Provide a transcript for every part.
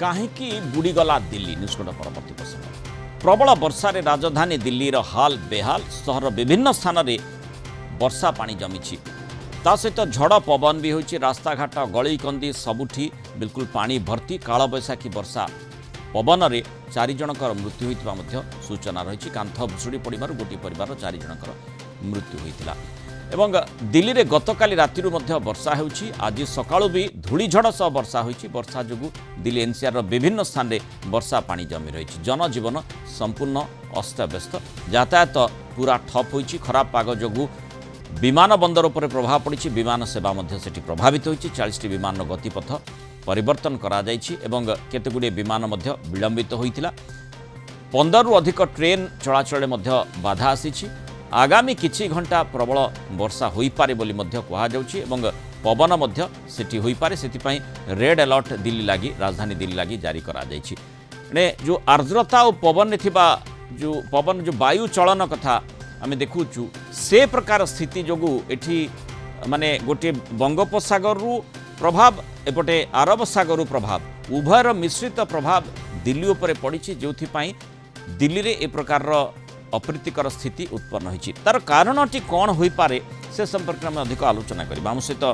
काहेकि बुड़ीगला दिल्ली निष्कट परवर्ती प्रसंग प्रबल वर्षा राजधानी दिल्ली हाल बेहाल सहर विभिन्न स्थान में वर्षा पानी जमी ता सहित झड़ पवन भी होची रास्ताघाट गली कंदी सबुठी बिल्कुल पानी भर्ती काल बैशाखी वर्षा पवन में 4 जनकर मृत्यु होता सूचना रही कांथ भुशुड़ी पड़ार गोटे परिवार 4 जनकर मृत्यु होता एवं दिल्ली में गतकाली रातिरु मध्य वर्षा होची आज सकाळु भी धूलीझड़ सह वर्षा होची वर्षा जोगु दिल्ली एनसीआर विभिन्न स्थान में वर्षा पानी जमी रही जनजीवन संपूर्ण अस्तव्यस्त यातायात पूरा ठप होची खराब पाग जोगु विमान बंदर उपर प्रभाव पड़ी विमान सेवा सेठी प्रभावित होती 40टी विमान गतिपथ परिवर्तन करा जायछि एवं केतेगुड़े विमान विलंबित होइतिला 15 रु अधिक ट्रेन चलाचल बाधा आसी आगामी किछि घंटा प्रबल वर्षा होई पारे बोली कहा जाउछि एवं पवन सेठी होई पारे सेतिपई रेड अलर्ट दिल्ली लगी राजधानी दिल्ली लगी जारी करा जायछि ने जो आर्द्रता और पवन ने थिबा जो पवन जो वायु चलन कथा आम देखुचु से प्रकार स्थिति जोगु एठी माने गोटे बंगोपसागर रु प्रभाव एपटे अरब सागर प्रभाव उभयर मिश्रित प्रभाव दिल्ली उपरे पड़ी जो दिल्ली रे ए प्रकार अप्रीतिकर स्थिति उत्पन्न होती तार कारणटी कौन हो पारे से संपर्क में अधिक आलोचना करबा हम सहित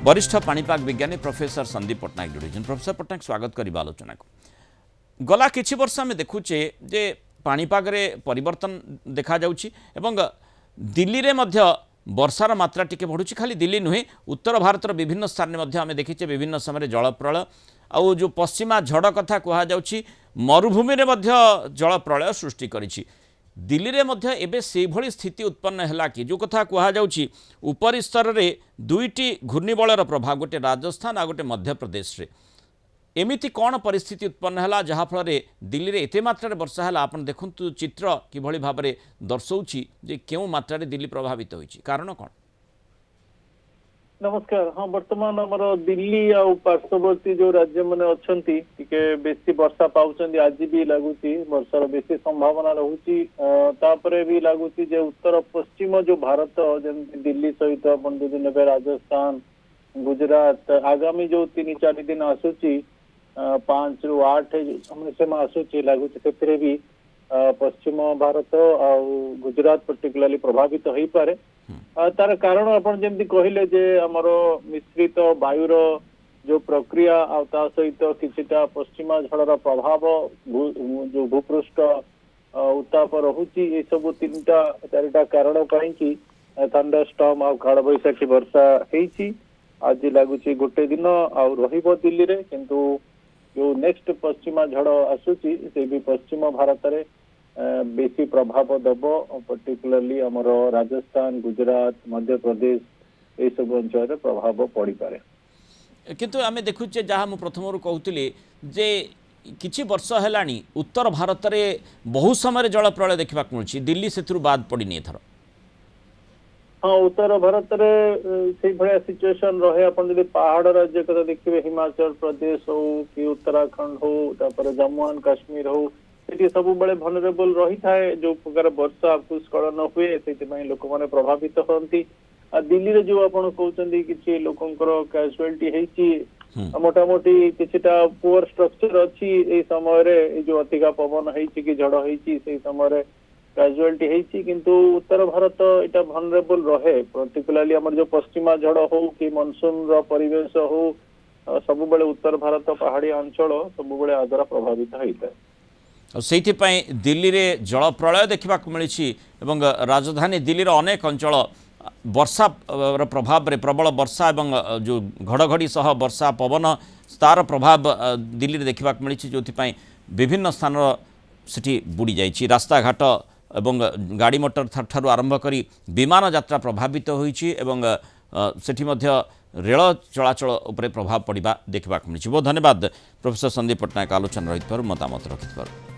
वरिष्ठ पाणीपाग विज्ञानी प्रोफेसर संदीप पट्टनायक जोड़ी प्रोफेसर पट्टनायक स्वागत करबा आलोचना को गला किछि वर्ष में देखुचे जे पाणीपाग रे परिवर्तन देखा जाउछि एवं दिल्ली रे मध्य वर्षार मात्रा टिके बढ़ुछि खाली दिल्ली नुहे उत्तर भारतर विभिन्न स्थान में आम देखीचे विभिन्न समय जल प्रलय आउ जो पश्चिमा झड़ कथा कहा जाउछि मरुभूमि रे मध्य जल प्रलय सृष्टि करिछि दिल्ली रे मध्य एबे से भली स्थिति उत्पन्न हैला कि जो कथा कहा जाउछि ऊपरी स्तर रे दुईटी घूर्णिबलर प्रभाव गोटे राजस्थान आ गोटे मध्य प्रदेश रे एमिति कौन परिस्थिति उत्पन्न है जहाँफल दिल्ली रे एते मात्रा वर्षा है आप देखु चित्र किभली भाव में दर्शाऊँगी जे क्यों मात्रा दिल्ली प्रभावित होइछि कारण कौन। नमस्कार। हाँ वर्तमान आमर दिल्ली आ पार्श्ववर्ती जो राज्य मैंने अच्छा बेसी वर्षा पाँच आज भी लगुच वर्षार बेसी संभावना रोची तापर भी लगुच उत्तर पश्चिम जो भारत जमी दिल्ली सहित अपन जो ने राजस्थान गुजरात आगामी जो 3-4 दिन आसूची 5 ରୁ 8 समय आसूची लगुच से भी पश्चिम भारत आ गुजरात पर्टिकुलाली प्रभावित हो पारे तार कारण आपण जमती कहले जे हमर मिश्रित वायुर जो प्रक्रिया आ ता सहित किछिटा पश्चिमा झड़र प्रभाव जो भूपृष्ठ उत्ताप रहुची ये सब 3-4टा कारण पाई कि थंडर स्टॉर्म आ काल बैशाखी वर्षा हेची आज लगुच गोटे दिन आ रहिबो दिल्ली रे किंतु जो नेक्स्ट पश्चिमा झड़ आसूची से भी पश्चिम भारत रे बेसी प्रभाव दब पर्टिकुलरली हमर राजस्थान गुजरात मध्य प्रदेश ये सब अंचल प्रभाव पड़ी पारे किंतु आमे देखुचे जहाँ मु प्रथम कहूली जे किछि वर्ष हेलानी उत्तर भारत रे बहु समय जल प्रलय देखा मिलूँ दिल्ली से बाद पड़नी एथर। हाँ उत्तर भारत रे से भाया सिचुएशन रहे अपन जब पहाड़ राज्य कथा देखिए हिमाचल प्रदेश हो कि उत्तराखंड हो तापर जम्मू एंड काश्मीर हो से सब बड़े भनरेबल रही थाए जो प्रकार वर्षा भूस्खलन हुए से लोक मैंने प्रभावित होती दिल्ली रे जो आपण कहते कि लोकंकर कैजुअलिटी होती मोटामोटी किछिटा पुअर स्ट्रक्चर अच्छी समय जो अधिका पवन होती कि झड़ होती से समय कैजुअलिटी होती किंतु उत्तर भारत इटा भनरेबल रहे पर्टिकुलाली हमर जो पश्चिमा झड़ हो कि मनसून रो परिवेश हो सब बेले उत्तर भारत पहाड़ी अंचल सब बेले आद्रा प्रभावित होता है से दिल्ली रे जल प्रलय देखा मिली राजधानी दिल्ली रो अनेक अंचल वर्षा प्रभाव रे प्रबल वर्षा एवं जो घड़घड़ी सह वर्षा पवन तार प्रभाव दिल्ली रे देखा मिली जो विभिन्न स्थान सेठी बुड़ी जाइछि रास्ताघाट एवं गाड़ी मोटर ठारू आरंभ करी विमान यात्रा प्रभावित होइछि एवं सेठी मध्य रेल चलाचल उपरे प्रभाव पड़ा देखा मिली। बहुत धन्यवाद प्रोफेसर संदीप पट्टनायक आलोचना रही मतामत रखि।